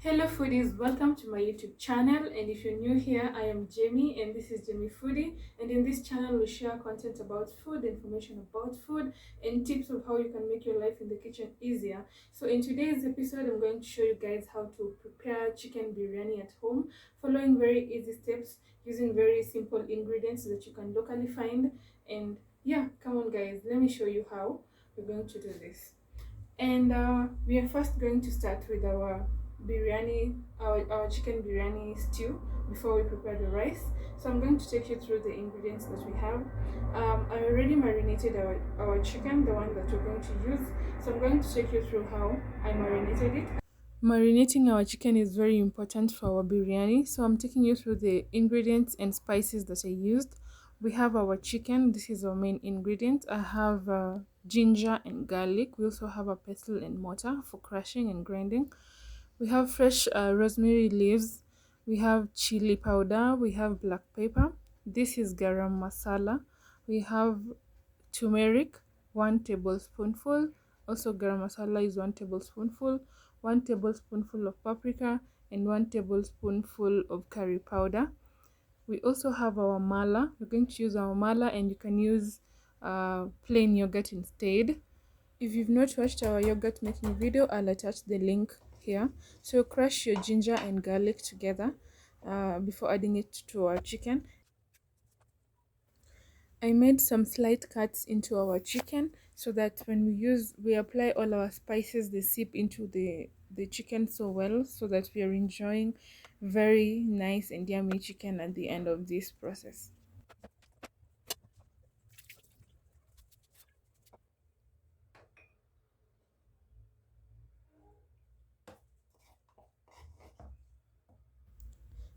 Hello foodies, welcome to my YouTube channel, and if you're new here, I am Jamie and this is Jemmyfoodie, and in this channel we share content about food, information about food, and tips of how you can make your life in the kitchen easier. So in today's episode I'm going to show you guys how to prepare chicken biryani at home, following very easy steps using very simple ingredients that you can locally find. And yeah, come on guys, let me show you how we're going to do this. And we are first going to start with our chicken biryani stew before we prepare the rice. So I'm going to take you through the ingredients that we have. I already marinated our chicken, the one that we're going to use. So I'm going to take you through how I marinated it. Marinating our chicken is very important for our biryani, so I'm taking you through the ingredients and spices that I used. We have our chicken, this is our main ingredient. I have ginger and garlic. We also have a pestle and mortar for crushing and grinding. We have fresh rosemary leaves. We have chili powder. We have black pepper. This is garam masala. We have turmeric, 1 tablespoonful. Also, garam masala is 1 tablespoonful. 1 tablespoonful of paprika and 1 tablespoonful of curry powder. We also have our mala. We're going to use our mala, and you can use plain yogurt instead. If you've not watched our yogurt making video, I'll attach the link here. So crush your ginger and garlic together before adding it to our chicken. I made some slight cuts into our chicken so that when we apply all our spices, they seep into the chicken so well, so that we are enjoying very nice and yummy chicken at the end of this process.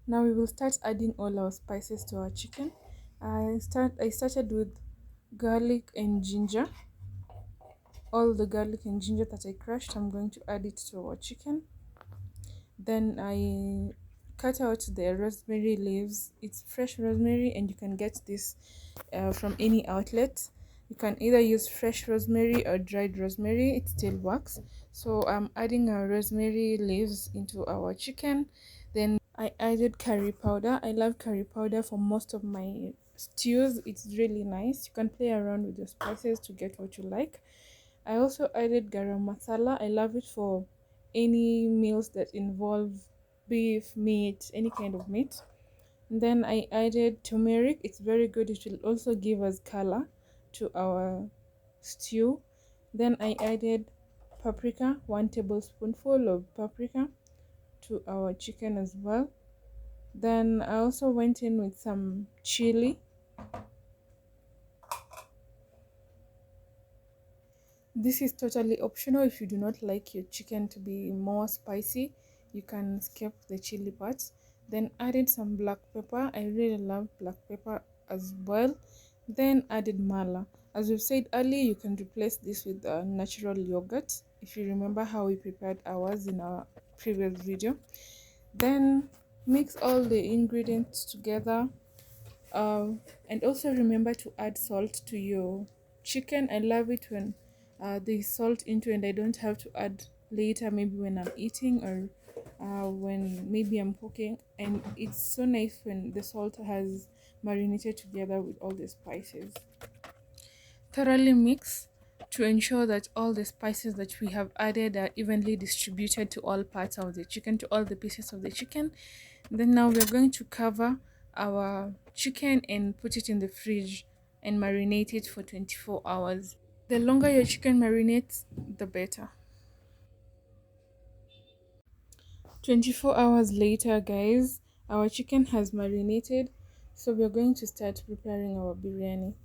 Now we will start adding all our spices to our chicken. I started with garlic and ginger. All the garlic and ginger that I crushed, I'm going to add it to our chicken. Then I cut out the rosemary leaves. It's fresh rosemary, and you can get this from any outlet. You can either use fresh rosemary or dried rosemary, it still works. So I'm adding our rosemary leaves into our chicken. Then I added curry powder. I love curry powder for most of my stews. It's really nice. You can play around with your spices to get what you like. I also added garam masala. I love it for any meals that involve beef, meat, any kind of meat. And then I added turmeric. It's very good. It will also give us color to our stew. Then I added paprika, 1 tablespoonful of paprika to our chicken as well. Then I also went in with some chili. This is totally optional. If you do not like your chicken to be more spicy, you can skip the chili parts. Then added some black pepper. I really love black pepper as well. Then added mala. As we've said earlier, you can replace this with natural yogurt if you remember how we prepared ours in our previous video. Then mix all the ingredients together, and also remember to add salt to your chicken. I love it when there's salt into, and I don't have to add later, maybe when I'm eating or when maybe I'm cooking. And it's so nice when the salt has marinated together with all the spices. Thoroughly mix to ensure that all the spices that we have added are evenly distributed to all parts of the chicken, to all the pieces of the chicken. Then now we're going to cover our chicken and put it in the fridge and marinate it for 24 hours. The longer your chicken marinates, the better. 24 hours later, guys, our chicken has marinated, so we're going to start preparing our biryani.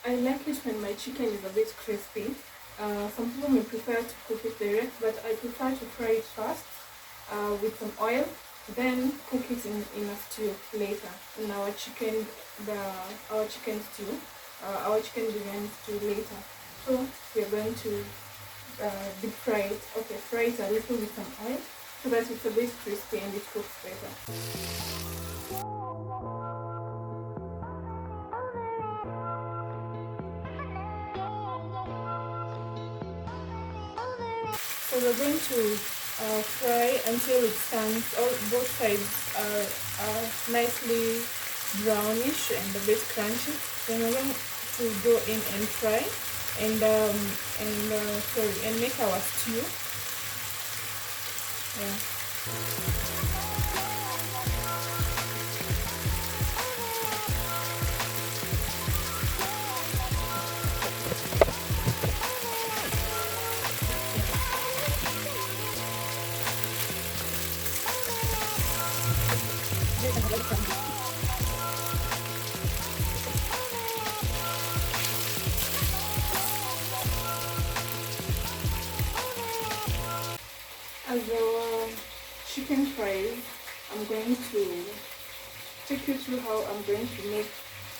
I like it when my chicken is a bit crispy. Some people may prefer to cook it direct, but I prefer to fry it first with some oil, then cook it in a stew later in our chicken, our chicken stew, our chicken biryani stew later. So we are going to deep fry it. Okay, fry it a little with some oil so that it's a bit crispy and it cooks better. So we're going to fry until it turns, both sides are nicely brownish and a bit crunchy. Then we're going to go in and fry and make our stew. Yeah. As our chicken fries, I'm going to take you through how I'm going to make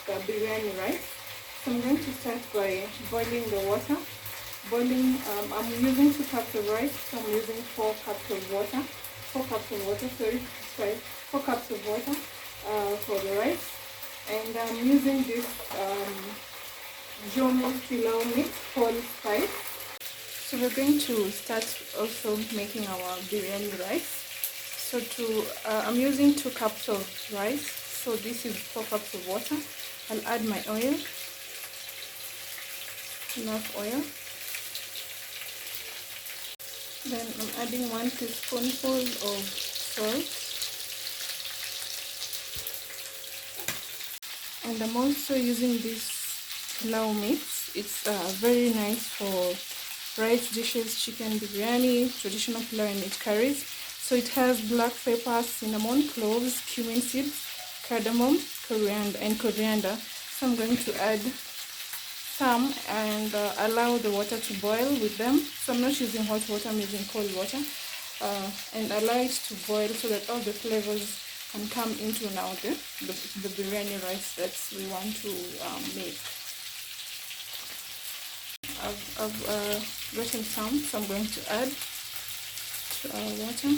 the biryani rice. So I'm going to start by boiling the water. I'm using 2 cups of rice, so I'm using 4 cups of water. 4 cups of water for the rice. And I'm using this Pilau mix, whole spice. So we're going to start also making our biryani rice. So I'm using 2 cups of rice. So this is 4 cups of water. I'll add my oil, enough oil. Then I'm adding 1 teaspoonful of salt. And I'm also using this pilau mix. It's very nice for rice dishes, chicken biryani, traditional pilau and its curries. So it has black pepper, cinnamon, cloves, cumin seeds, cardamom, coriander. So I'm going to add some and allow the water to boil with them. So I'm not using hot water, I'm using cold water, and allow it to boil so that all the flavors can come into now the biryani rice that we want to make. I've gotten some, so I'm going to add to our water.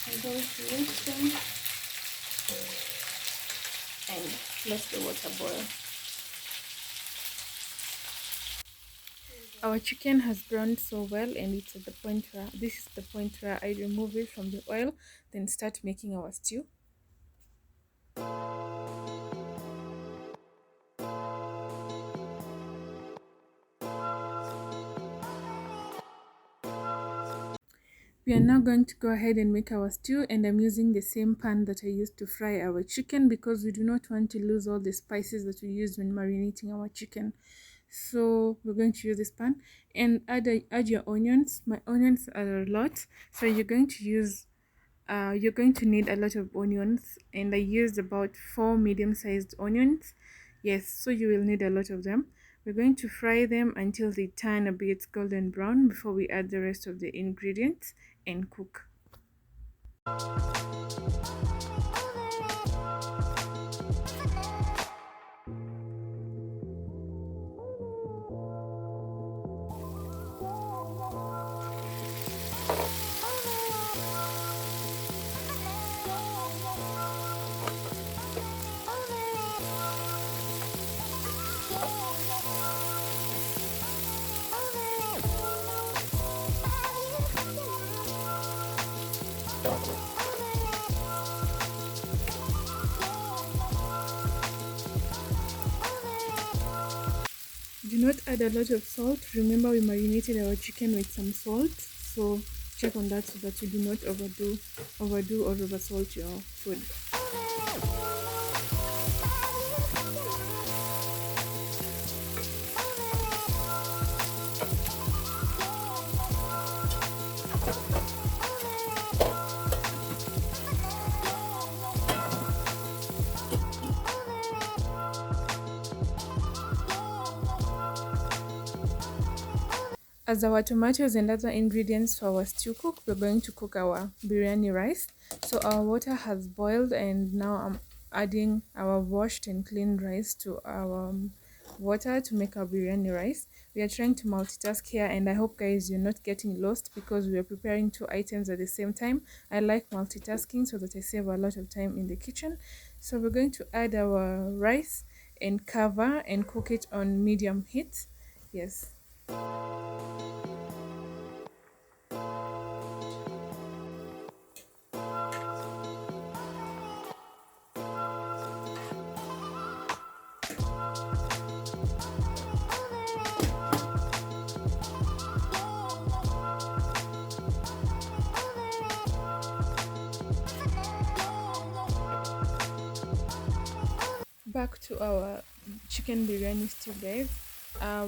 I'm going to mix them and let the water boil. Our chicken has browned so well, and it's at the point where this is the point where I remove it from the oil, then start making our stew. We are now going to go ahead and make our stew, and I'm using the same pan that I used to fry our chicken because we do not want to lose all the spices that we used when marinating our chicken. So we're going to use this pan and add your onions. My onions are a lot, so you're going to need a lot of onions, and I used about 4 medium-sized onions. Yes, so you will need a lot of them. We're going to fry them until they turn a bit golden brown before we add the rest of the ingredients and cook. Do not add a lot of salt. Remember, we marinated our chicken with some salt, so check on that so that you do not overdo or oversalt your food. As our tomatoes and other ingredients for our stew cook, we're going to cook our biryani rice. So our water has boiled, and now I'm adding our washed and cleaned rice to our water to make our biryani rice. We are trying to multitask here, and I hope guys you're not getting lost because we are preparing two items at the same time. I like multitasking so that I save a lot of time in the kitchen. So we're going to add our rice and cover and cook it on medium heat. Yes. Back to our chicken biryani stew, guys.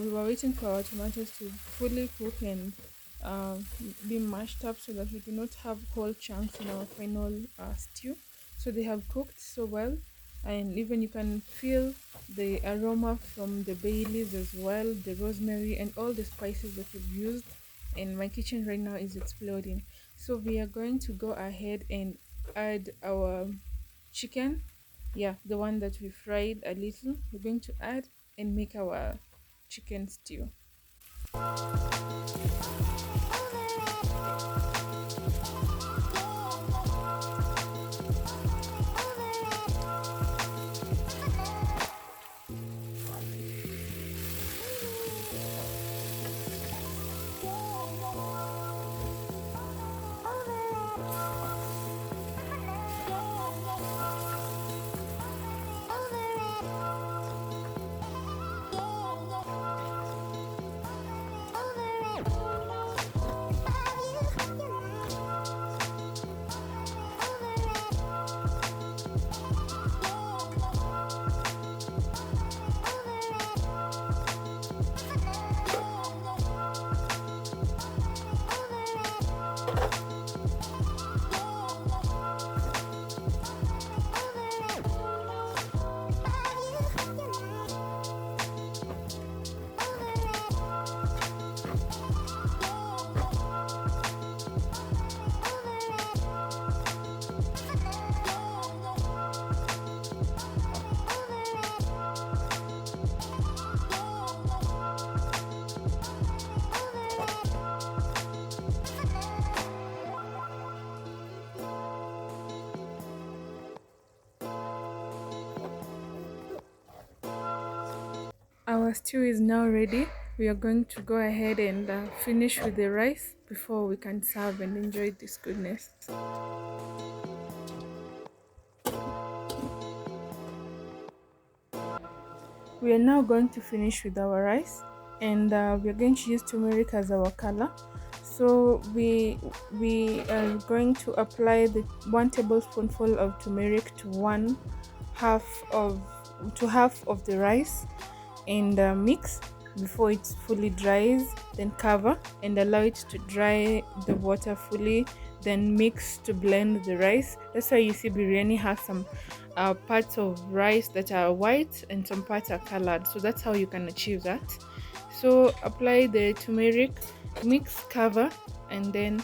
We were waiting for our tomatoes to fully cook and uh, be mashed up so that we do not have whole chunks in our final stew. So they have cooked so well, and even you can feel the aroma from the bay leaves as well, the rosemary, and all the spices that we've used. And my kitchen right now is exploding. So we are going to go ahead and add our chicken, yeah, the one that we fried a little. We're going to add and make our chicken stew. Our stew is now ready. We are going to go ahead and finish with the rice before we can serve and enjoy this goodness. We are now going to finish with our rice, and we are going to use turmeric as our color. So we are going to apply the 1 tablespoonful of turmeric to half of half of the rice, and mix before it fully dries. Then cover and allow it to dry the water fully, then mix to blend the rice. That's why you see biryani has some parts of rice that are white and some parts are colored, so that's how you can achieve that. So apply the turmeric, mix, cover, and then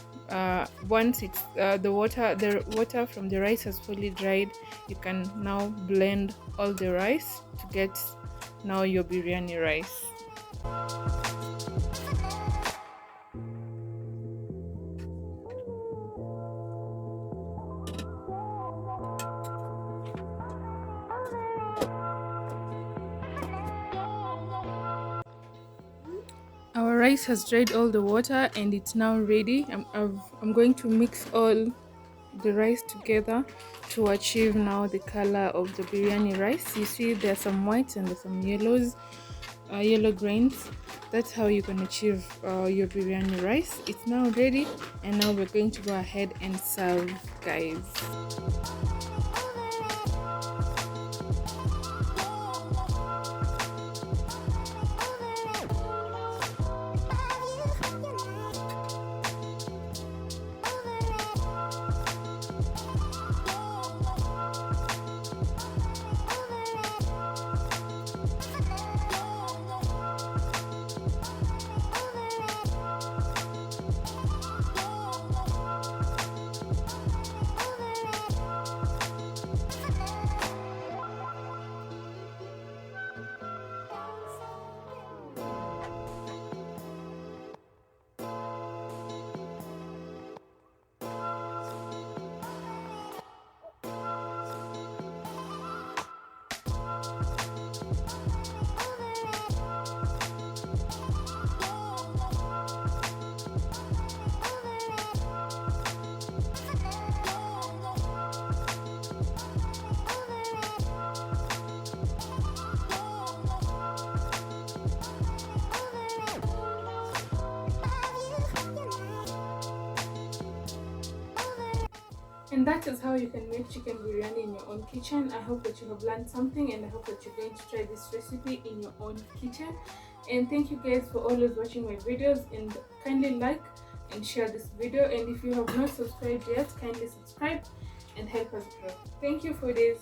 once it's the water from the rice has fully dried, you can now blend all the rice to get now your biryani rice. Our rice has dried all the water and it's now ready. I'm going to mix all the rice together to achieve now the color of the biryani rice. You see there's some whites and there's some yellow grains. That's how you can achieve your biryani rice. It's now ready, and now we're going to go ahead and serve, guys. And that is how you can make chicken biryani in your own kitchen. I hope that you have learned something, and I hope that you're going to try this recipe in your own kitchen. And thank you guys for always watching my videos, and kindly like and share this video. And if you have not subscribed yet, kindly subscribe and help us grow. Thank you for this.